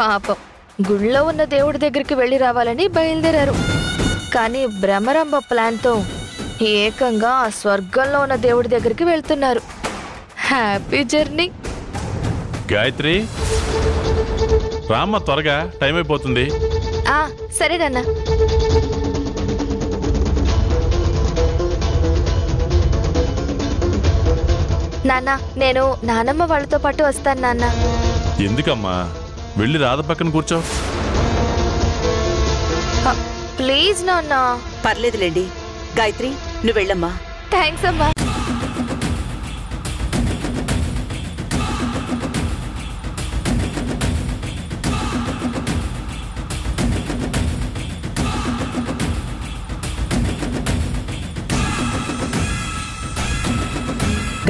పాపం గుళ్ళో ఉన్న దేవుడి దగ్గరికి వెళ్ళి రావాలని బయలుదేరారు. కానీ భ్రమరంబ ప్లాన్తో ఏకంగా ఆ స్వర్గంలో ఉన్న దేవుడి దగ్గరికి వెళ్తున్నారు. Happy journey. గాయత్రి రామ్మ, త్వరగా టైం అయిపోతుంది. సరేనన్నా. నాన్న, నేను నానమ్మ వాళ్ళతో పాటు వస్తాను నాన్న. ఎందుకమ్మా? వెళ్ళి రాధ పక్కన కూర్చో. ప్లీజ్ నాన్న. పర్లేదులేండి గాయత్రి, నువ్వు వెళ్ళమ్మా. థ్యాంక్స్ అమ్మా.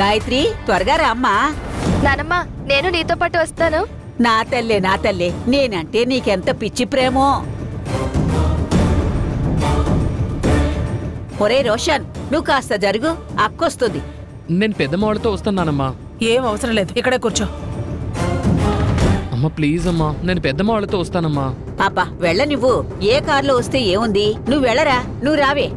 గాయత్రి త్వరగా రామ్మా. నానమ్మ, నేను నీతో పాటు వస్తాను. నా తల్లే, నేనంటే నీకెంత పిచ్చి ప్రేమో. ఒరే రోషన్, నువ్వు కాస్త జరుగు, అక్కొస్తుంది. నేను పెద్దమ్మతో వస్తానమ్మా. ఏం అవసరం లేదు, ఇక్కడే కూర్చో. అమ్మా ప్లీజ్ అమ్మా, నేను పెద్దమ్మతో వస్తానమ్మా. పాపా వెళ్ళ, నువ్వు ఏ కారులో వస్తే ఏముంది, నువ్వు వెళ్ళరా, నువ్వు రావే.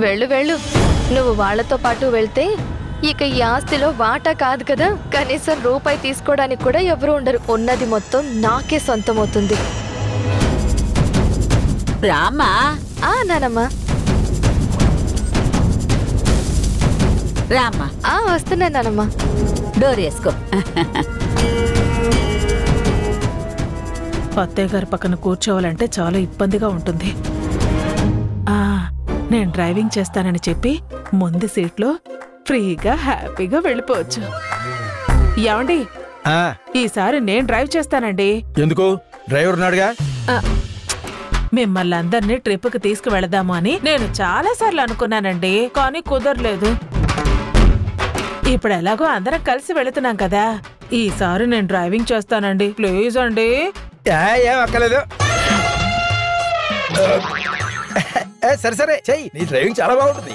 వెళ్ళు వెళ్ళు. నువ్వు వాళ్లతో పాటు వెళ్తే ఇక ఈ ఆస్తిలో వాటా కాదు కదా, కనీసం రూపాయి తీసుకోవడానికి కూడా ఎవరు ఉండరు. ఉన్నది మొత్తం నాకే సొంతమవుతుంది. రామ్మా. నానమ్మా. రామ్మా. వస్తున్నా నానమ్మా. డోర్ వేసుకో. అత్తయ్య గారి పక్కన కూర్చోవాలంటే చాలా ఇబ్బందిగా ఉంటుంది. నేను డ్రైవింగ్ చేస్తానని చెప్పి ముందు సీట్లో ఫ్రీగా హ్యాపీగా వెళ్ళిపోవచ్చు. ఏమండి, ఈసారి నేను డ్రైవ్ చేస్తానండి. ఎందుకు? డ్రైవర్ ఉన్నాడుగా. మిమ్మల్ని అందరినీ ట్రిప్కి తీసుకువెళదాము అని నేను చాలా సార్లు అనుకున్నానండి, కానీ కుదరలేదు. ఇప్పుడు ఎలాగో అందరం కలిసి వెళుతున్నాం కదా, ఈసారి నేను డ్రైవింగ్ చేస్తానండి. ప్లీజ్ అండి. ఏం అక్కలేదు. సరే సరే చెయ్యి, నీ డ్రైవింగ్ చాలా బాగుంటుంది.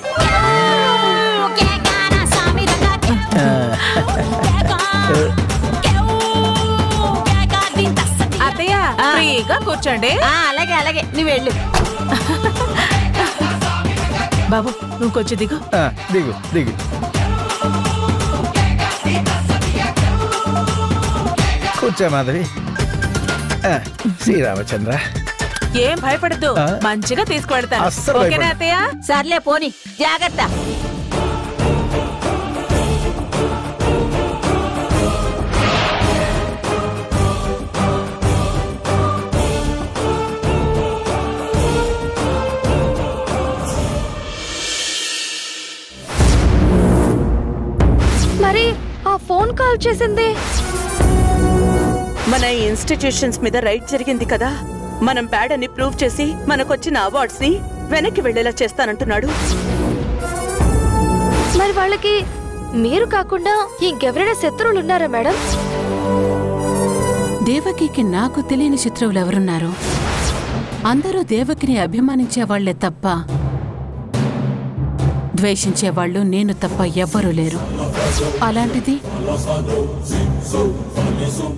అత్తయ్య ఫ్రీగా కూర్చోండి. అలాగే అలాగే, నువ్వు వెళ్ళు. బాబు నువ్వు కొంచెం దిగు. దిగు దిగు. కూర్చో మాధవి. శ్రీరామచంద్ర, ఏం భయపడద్దు, మంచిగా తీసుకువెళ్తాను. ఓకేనా అత్తయ్య? సర్లే పోని, జాగ్రత్త. మరి ఆ ఫోన్ కాల్ చేసింది మన ఇన్స్టిట్యూషన్స్ మీద రైట్ జరిగింది కదా, మనం బ్యాడ్ అని ప్రూవ్ చేసి మనకొచ్చిన అవార్డ్స్ ని వెనక్కి వెళ్లేలా చేస్తానంటున్నాడు. మరి వాళ్ళకి మీరు కాకుండా ఇంకెవరైనా శత్రువులు ఉన్నారా మేడం? దేవకికి నాకు తెలియని శత్రువులు ఎవరున్నారు? అందరూ దేవకిని అభిమానించే వాళ్లే తప్ప ద్వేషించేవాళ్ళు నేను తప్ప ఎవ్వరూ లేరు. అలాంటిది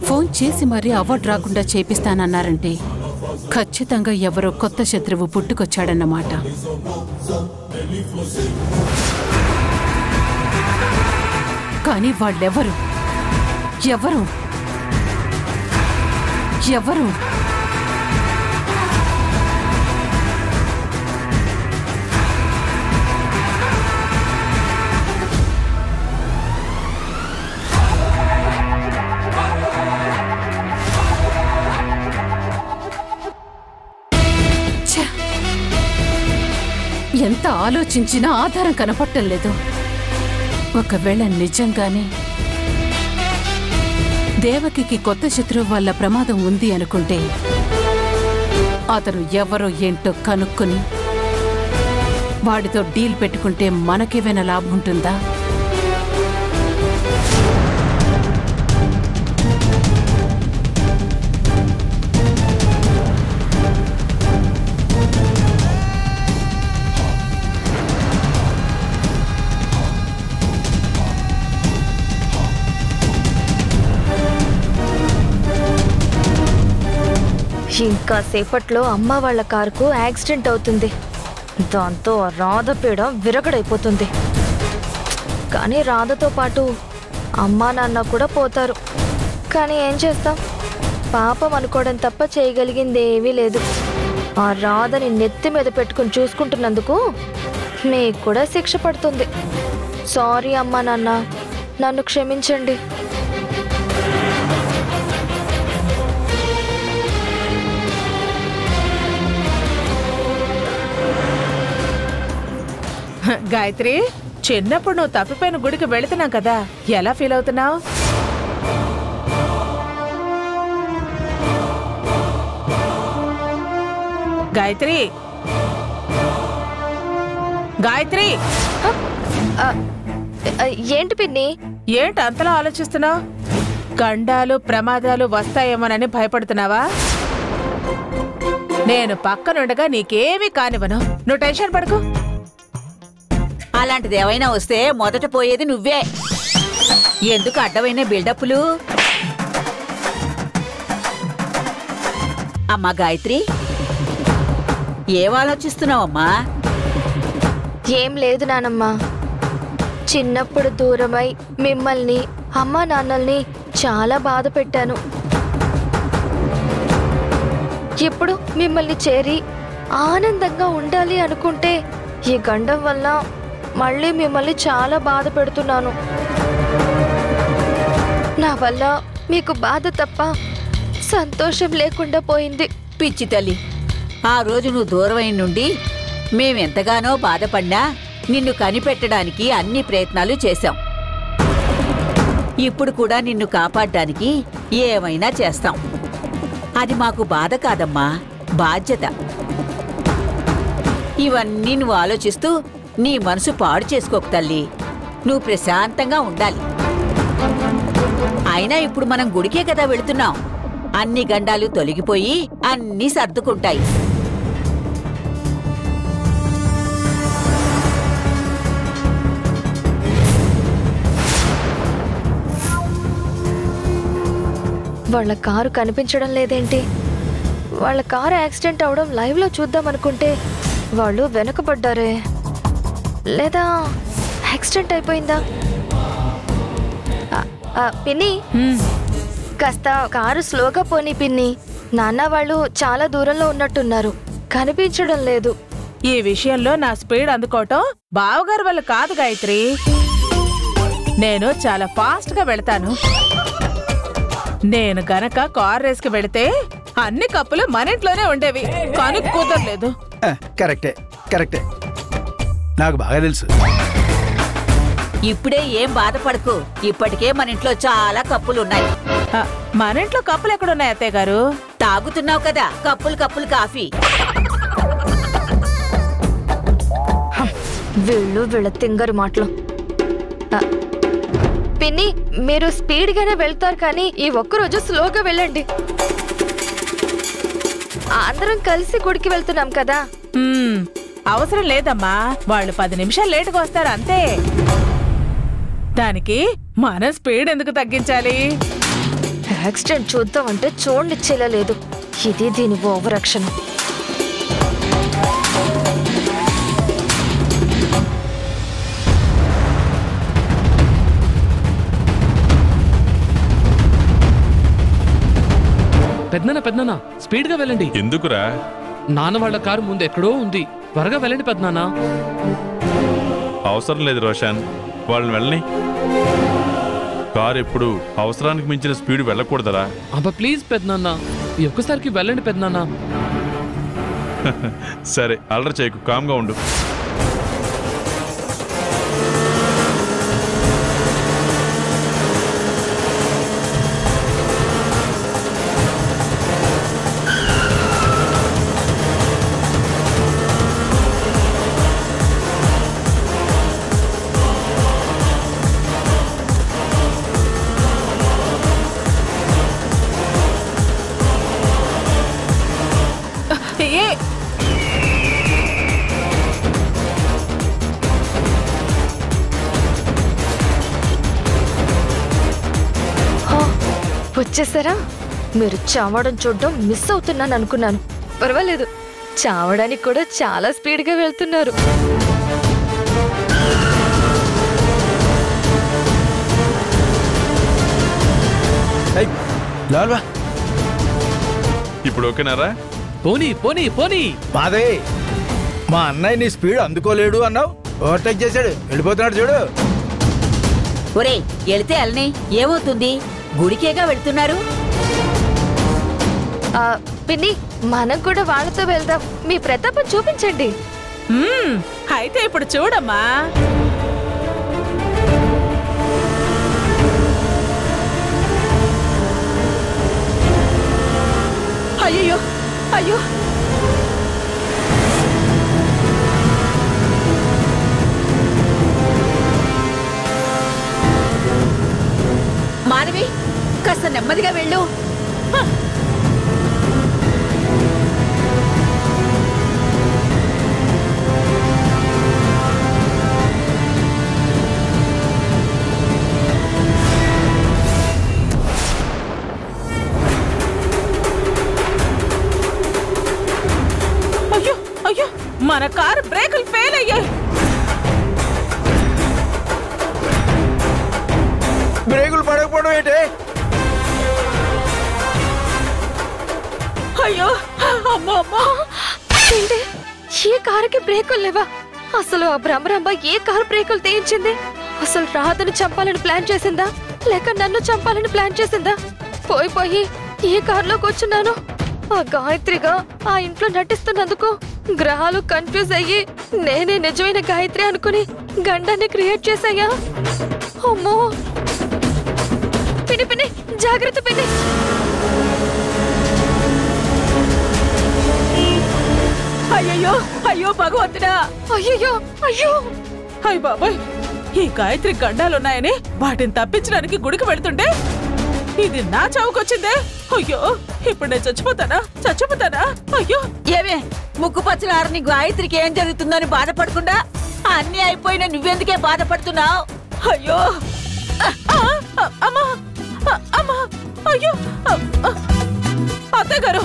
ఫోన్ చేసి మరీ అవార్డు రాకుండా చేపిస్తానన్నారంటే ఖచ్చితంగా ఎవరో కొత్త శత్రువు పుట్టుకొచ్చాడన్నమాట. కానీ వాళ్ళెవరు? ఎవరు ఎవరు? ఎంత ఆలోచించినా ఆధారం కనపట్టం లేదు. ఒకవేళ నిజంగానే దేవకికి కొత్త శత్రువు వల్ల ప్రమాదం ఉంది అనుకుంటే అతను ఎవరో ఏంటో కనుక్కొని వాడితో డీల్ పెట్టుకుంటే మనకేమైనా లాభం ఉంటుందా? ఇంకా సేపట్లో అమ్మ వాళ్ళ కారుకు యాక్సిడెంట్ అవుతుంది. దాంతో ఆ రాధ పీడ విరగడైపోతుంది. కానీ రాధతో పాటు అమ్మా నాన్న కూడా పోతారు. కానీ ఏం చేస్తాం, పాపం అనుకోవడం తప్ప చేయగలిగింది ఏమీ లేదు. ఆ రాధని నెత్తి మీద పెట్టుకుని చూసుకుంటున్నందుకు మీకు కూడా శిక్ష పడుతుంది. సారీ అమ్మా నాన్న, నన్ను క్షమించండి. గాయత్రి, చిన్నప్పుడు నువ్వు తప్పిపోయిన గుడికి వెళుతున్నావు కదా, ఎలా ఫీల్ అవుతున్నావు? గాయత్రి, గాయత్రి, ఏంటి పిన్ని? ఏంటి అంతలా ఆలోచిస్తున్నావు? గండాలు ప్రమాదాలు వస్తాయేమోనని భయపడుతున్నావా? నేను పక్కనుండగా నీకేమీ కానివ్వను, నువ్వు టెన్షన్ పడకు. అలాంటిది ఏమైనా వస్తే మొదట పోయేది నువ్వే. ఎందుకు అడ్డమైన బిల్డప్లు? అమ్మా గాయత్రి, ఏం ఆలోచిస్తున్నావమ్మా? ఏం లేదు నానమ్మా. చిన్నప్పుడు దూరమై మిమ్మల్ని అమ్మా నాన్నల్ని చాలా బాధ పెట్టాను. ఇప్పుడు మిమ్మల్ని చేరి ఆనందంగా ఉండాలి అనుకుంటే ఈ గండం వల్ల మళ్ళీ మిమ్మల్ని చాలా బాధ పెడుతున్నాను. నా వల్ల మీకు బాధ తప్ప సంతోషం లేకుండా పోయింది. పిచ్చి తల్లి, ఆ రోజు నువ్వు దూరమైన నుండి మేమెంతగానో బాధపడినా నిన్ను కనిపెట్టడానికి అన్ని ప్రయత్నాలు చేశాం. ఇప్పుడు కూడా నిన్ను కాపాడడానికి ఏమైనా చేస్తాం. అది మాకు బాధ కాదమ్మా, బాధ్యత. ఇవన్నీ నువ్వు ఆలోచిస్తూ నీ మనసు పాడు చేసుకోకు తల్లి. నువ్వు ప్రశాంతంగా ఉండాలి. అయినా ఇప్పుడు మనం గుడికే కదా వెళుతున్నాం. అన్ని గండాలు తొలగిపోయి అన్నీ సర్దుకుంటాయి. వాళ్ళ కారు కనిపించడం లేదేంటి? వాళ్ళ కారు యాక్సిడెంట్ అవడం లైవ్లో చూద్దాం అనుకుంటే వాళ్ళు వెనకబడ్డారే, లేదా యాక్సిడెంట్ అయిపోయిందా? పిన్ని, కాస్త కారు స్లోగా పోనీ పిన్ని. నాన్న వాళ్ళు చాలా దూరంలో ఉన్నట్టున్నారు, కనిపించడం లేదు. ఈ విషయంలో నా స్పీడ్ అందుకోవటం బావగారు వల్ల కాదు గాయత్రి. నేను చాలా ఫాస్ట్ గా వెళతాను. నేను గనక కార్ రేస్కి వెళితే అన్ని కప్పులు మన ఇంట్లోనే ఉండేవి, కానీ కుదరలేదు. కరెక్టే కరెక్టే, నాకు బాగా తెలుసు. ఇప్పుడే ఏం బాధపడకు. ఇప్పటికే మన ఇంట్లో చాలా కప్పులున్నాయి. మన ఇంట్లో కప్పులు ఎక్కడున్నాయి అత్తయ్య గారు? తాగుతున్నావు కదా కప్పులు కప్పులు కాఫీ. వీళ్ళ తింగరు మాటలు. పిన్ని, మీరు స్పీడ్ గానే వెళ్తారు, కానీ ఈ ఒక్కరోజు స్లోగా వెళ్ళండి. అందరం కలిసి గుడికి వెళ్తున్నాం కదా. అవసరం లేదమ్మా, వాళ్ళు 10 నిమిషాలు లేటుగా వస్తారు అంతే. దానికి మన స్పీడ్ ఎందుకు తగ్గించాలి? యాక్సిడెంట్ చూద్దాం అంటే చూడనిచ్చేలా లేదు. ఇది దీని ఓవర్ యాక్షన్. పెద్దనాన్న స్పీడ్ గా వెళ్ళండి. ఎందుకురా? నాన్న వాళ్ళ కారు ముందు ఎక్కడో ఉంది, త్వరగా వెళ్ళండి పెద్దనాన్న. అవసరం లేదు రోషన్, వాళ్ళని వెళ్ళని. కారు ఎప్పుడు అవసరానికి మించిన స్పీడ్ వెళ్ళకూడదరా. అబ్బా ప్లీజ్ పెద్దనాన్న, ఈ ఒక్కసారికి వెళ్ళండి పెద్దనాన్న. సరే, అల్లరి చేయకు, కామ్గా ఉండు. వచ్చేసారా? మీరు చావడం చూడడం మిస్ అవుతున్నాను అనుకున్నాను. పర్వాలేదు, చావడానికి కూడా చాలా స్పీడ్గా వెళ్తున్నారు. ఇప్పుడు ఓకేనారా? పోనీ పోనీ పోనీ. మాదే, మా అన్నయ్య నీ స్పీడ్ అందుకోలేడు అన్నావు, ఓవర్టేక్ చేశాడు, వెళ్ళిపోతున్నాడు చూడు. ఒరే వెళితే వెళ్ళని, ఏమవుతుంది? గుడికేగా వెళ్తున్నారు. పిన్ని, మనం కూడా వాళ్ళతో వెళ్దాం. మీ ప్రతాపం చూపించండి. అయితే ఇప్పుడు చూడమ్మా. అయ్యో అయ్యో, మానవి కాస్త నెమ్మదిగా వెళ్ళు. అయ్యో అయ్యో, మన కారు బ్రేకులు ఫెయిల్ అయ్యాయి. బ్రేకులు పడకపోవడం ఏంటి? అయ్యో అమ్మో అమ్మో. ఏంటి, ఏ కారుకి బ్రేకులు లేవా? అసలు ఆ భ్రమరాంబ ఏ కారు బ్రేకులు తీయించింది? అసలు రాధను చంపాలని ప్లాన్ చేసిందా, లేక నన్ను చంపాలని ప్లాన్ చేసిందా? పోయి పోయి ఏ కారులో కూర్చున్నాను? ఆ గాయత్రిగా ఆ ఇంట్లో నటిస్తున్నందుకు గ్రహాలు కన్ఫ్యూజ్ అయ్యి నేనే నిజమైన గాయత్రి అనుకుని గండాన్ని క్రియేట్ చేశాయా? అమ్మో, పిన్ని పిన్ని, జాగ్రత్త పిన్ని. అయ్యో అయ్యో భగవంతుడా. అయ్యో అయ్యో, అయ్య బాబాయ్, ఈ గాయత్రి గండాలున్నాయని వాటిని తప్పించడానికి గుడికి వెళ్తుంటే ఇది నా చావుకొచ్చిందే. అయ్యో, ఇప్పుడు నేను చచ్చిపోతానా? అయ్యో. ఏమే ముక్కు పచ్చలారని గాయత్రికి ఏం జరుగుతుందని బాధపడకుండా అన్నీ అయిపోయినా నువ్వెందుకే బాధపడుతున్నావు? అయ్యో అమ్మా అమ్మా, అయ్యో. అత్తయ్య గారు,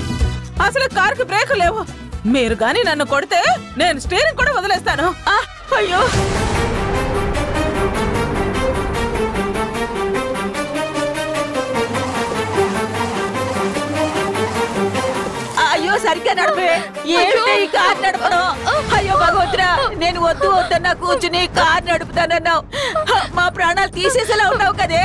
అసలు కారుకి బ్రేకు లేవు. మీరు గాని నన్ను కొడితే నేను స్టీరింగ్ కూడా వదిలేస్తాను. అయ్యో. అయ్యో సరిగ్గా నడిపే. ఏంటి ఈ కారు నడపడం? అయ్యో భగవంతుడా, నేను వద్దు వద్దన్నా కూర్చుని కారు నడుపుతానన్నావు. మా ప్రాణాలు తీసేసేలా ఉన్నావు కదే.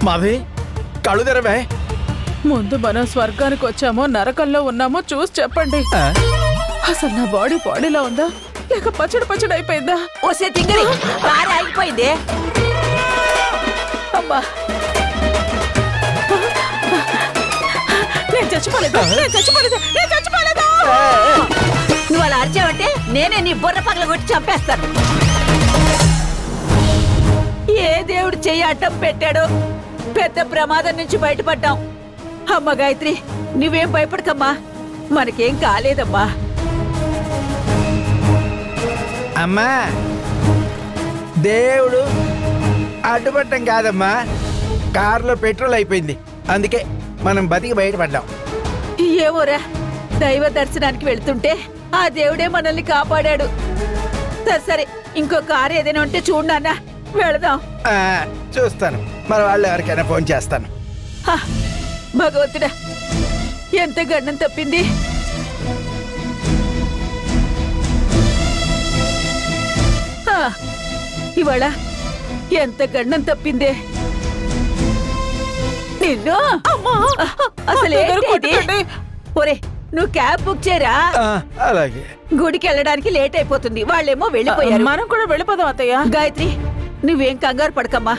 మాధవి, కళ్ళు తెరవే. ముందు మనం స్వర్గానికి వచ్చామో నరకంలో ఉన్నామో చూసి చెప్పండి. అసలు నా బాడీలో ఉందా, లేక పచ్చడి అయిపోయిందా? ఓసే తింగరి, కారు ఆగిపోయింది. అమ్మా, నేను చచ్చిపోలేదు. నువ్వు అలా అరిచావంటే నేనే నీ బుర్ర పగల కొట్టి చంపేస్తాను. ఏ దేవుడు చెయ్యి అడ్డం పెట్టాడో పెద్ద ప్రమాదం నుంచి బయటపడ్డాం. అమ్మ గాయత్రి, నువ్వేం భయపడకమ్మా, మనకేం కాలేదమ్మా. అమ్మా, దేవుడు అడ్డుపట్టం కాదమ్మా, కారులో పెట్రోల్ అయిపోయింది, అందుకే మనం బతికి బయటపడ్డాం. ఏమోరా, దైవ దర్శనానికి వెళ్తుంటే ఆ దేవుడే మనల్ని కాపాడాడు. సరే, ఇంకో కారు ఏదైనా ఉంటే చూడు నాన్న, వెళదాం. చూస్తాను, మన వాళ్ళు ఎవరికైనా ఫోన్ చేస్తాను. భగవంతుడా, ఎంత గండం తప్పింది. ఇవాళ ఎంత గండం తప్పిందే. నిన్ను అసలు ఒరే, నువ్వు క్యాబ్ బుక్ చేయరా? అలాగే. గుడికి వెళ్ళడానికి లేట్ అయిపోతుంది, వాళ్ళేమో వెళ్ళిపోయారు. మనం కూడా వెళ్ళిపోదాం అత్తయ్య. గాయత్రి, నువ్వేం కంగారు పడకమ్మా.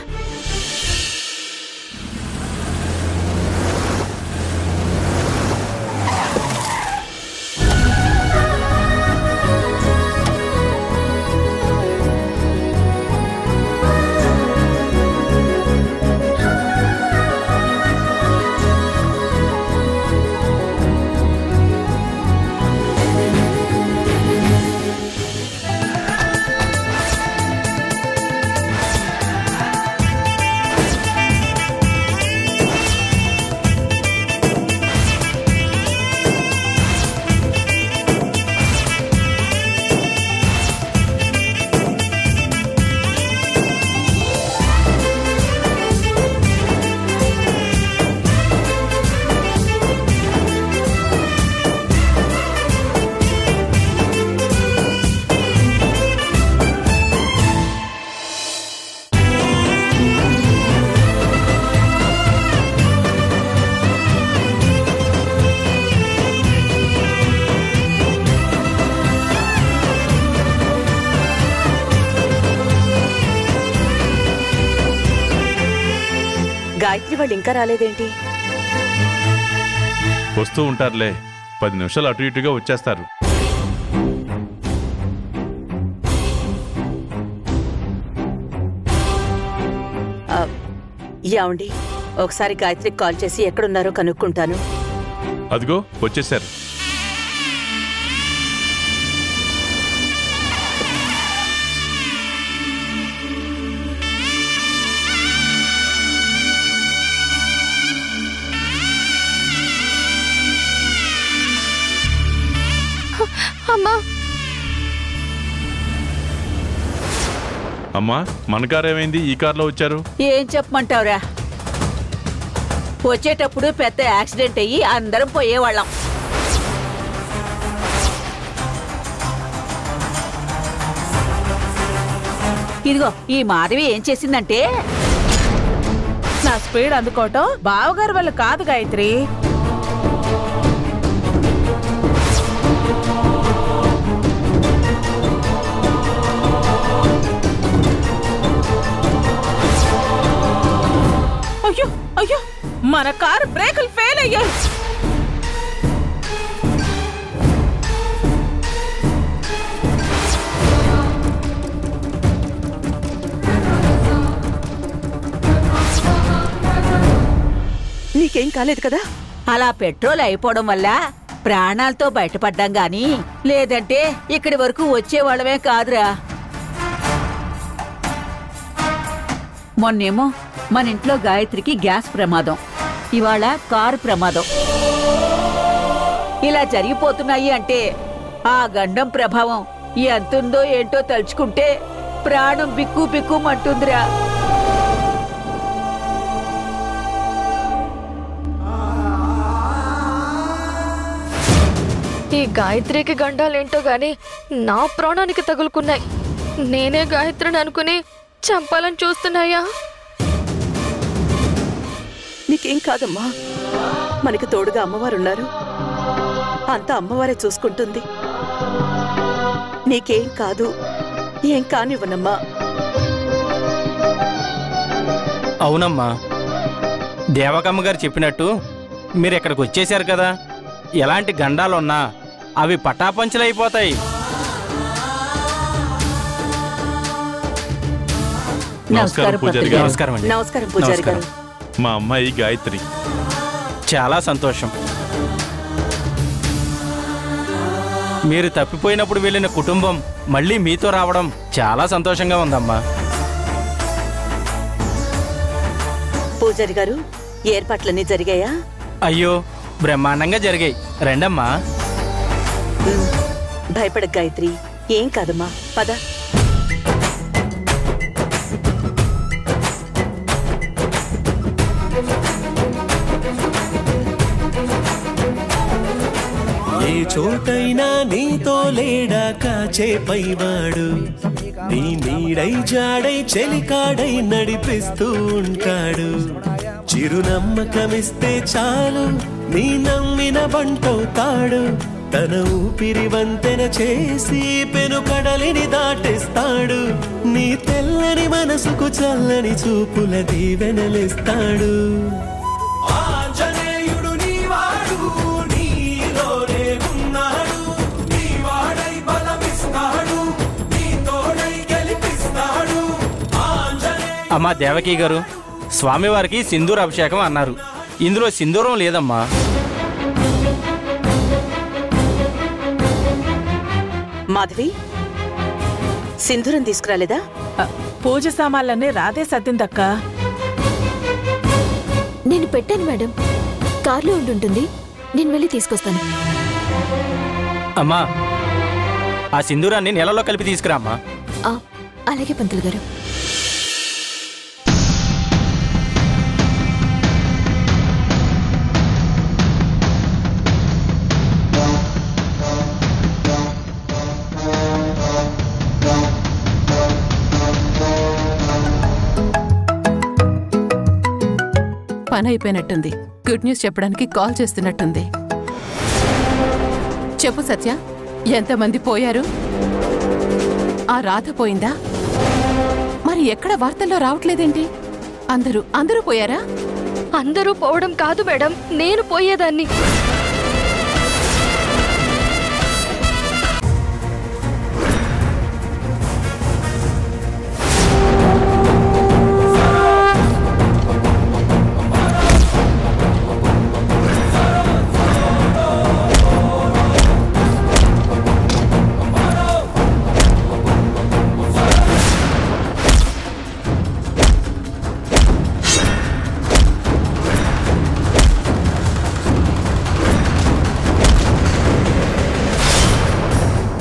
గాయత్రి వాళ్ళు ఇంకా రాలేదేంటి? వస్తూ ఉంటారులే, 10 నిమిషాలు అటు ఇటుగా వచ్చేస్తారు. యావండి, ఒకసారి గాయత్రికి కాల్ చేసి ఎక్కడున్నారో కనుక్కుంటాను. అదిగో వచ్చేసారు. అమ్మా అమ్మా, మన కారు ఏమైంది? ఈ కార్లో వచ్చారు. ఏం చెప్పమంటావురా, వచ్చేటప్పుడు పెద్ద యాక్సిడెంట్ అయ్యి అందరం పోయేవాళ్ళం. ఇదిగో ఈ మాధవి ఏం చేసిందంటే, నా స్పీడ్ అందుకోవటం బావగారి వల్ల కాదు గాయత్రి. అయ్యో అయ్యో, మన కారు బ్రేకులు ఫెయిల్ అయ్యాయి. నీకేం కాలేదు కదా? అలా పెట్రోల్ అయిపోవడం వల్ల ప్రాణాలతో బయటపడ్డాం గాని లేదంటే ఇక్కడి వరకు వచ్చేవాళ్ళమే కాదురా. మొన్నేమో మన ఇంట్లో గాయత్రికి గ్యాస్ ప్రమాదం, ఇవాళ కారు ప్రమాదం. ఇలా జరిగిపోతున్నాయి అంటే ఆ గండం ప్రభావం ఎంతుందో ఏంటో తలుచుకుంటే ప్రాణం బిక్కు బిక్కుమంటుందిరా. ఈ గాయత్రికి గండాలేంటో గాని నా ప్రాణానికి తగులుకున్నాయి. నేనే గాయత్రిని అనుకుని చంపాలని చూస్తున్నాయా? నీకేం కాదమ్మా, మనకి తోడుగా అమ్మవారున్నారు. అంతా అమ్మవారే చూసుకుంటుంది. నీకేం కాదు, ఏం కానివ్వనమ్మా. అవునమ్మా, దేవకమ్మ గారు చెప్పినట్టు మీరు ఇక్కడికి వచ్చేశారు కదా, ఎలాంటి గండాలున్నా అవి పటాపంచలైపోతాయి. నమస్కారం పూజారి గారు. నమస్కారం అండి. నమస్కారం పూజారి గారు. మా అమ్మాయి గాయత్రి. చాలా సంతోషం. మీరు తప్పిపోయినప్పుడు వెళ్ళిన కుటుంబం మళ్ళీ మీతో రావడం చాలా సంతోషంగా ఉందమ్మా. పూజారి గారు, ఏర్పాట్లన్నీ జరిగాయా? అయ్యో, బ్రహ్మాండంగా జరిగాయి. రండమ్మా. భయపడకు గాయత్రి, ఏం కాదమ్మా, పద. ఏ చోటైనా నీతో లేడా కాచే పైవాడు, నీ నీడై జాడై చెలికాడై నడిపిస్తూ ఉంటాడు. చిరునమ్మకమిస్తే చాలు నీ నమ్మిన బంటవుతాడు. తన ఊపిరి వంతెన చేసి పెను కడలిని దాటేస్తాడు. నీ తెల్లని మనసుకు చల్లని చూపుల దీవెనలిస్తాడు. ఆంజనేయుడు నీవాడు, నీలోనే ఉన్నాడు. నీవాడై బలమిస్తాడు, నీ తోడై గెలిపిస్తాడు. అమ్మా దేవకీ గారు, స్వామివారికి సింధూర అభిషేకం అన్నారు. ఇందులో సింధూరం లేదమ్మా. మాధవి, సింధూరం తీసుకురాలేదా? పూజ సామాన్లన్నీ రాధే సర్దిందక్క. నేను పెట్టాను మేడం, కార్లో ఉండుంటుంది, నేను వెళ్ళి తీసుకొస్తాను. అమ్మా, ఆ సింధూరాన్ని నీళ్ళలో కలిపి తీసుకురా అమ్మా. అలాగే పంతులు గారు. పని అయిపోయినట్టుంది. గుడ్ న్యూస్ చెప్పడానికి కాల్ చేస్తున్నట్టుంది. చెప్పు సత్య, ఎంతమంది పోయారు? ఆ రాధ పోయిందా? మరి ఎక్కడ వార్తల్లో రావట్లేదేంటి? అందరూ పోయారా? అందరూ పోవడం కాదు మేడం, నేను పోయేదాన్ని.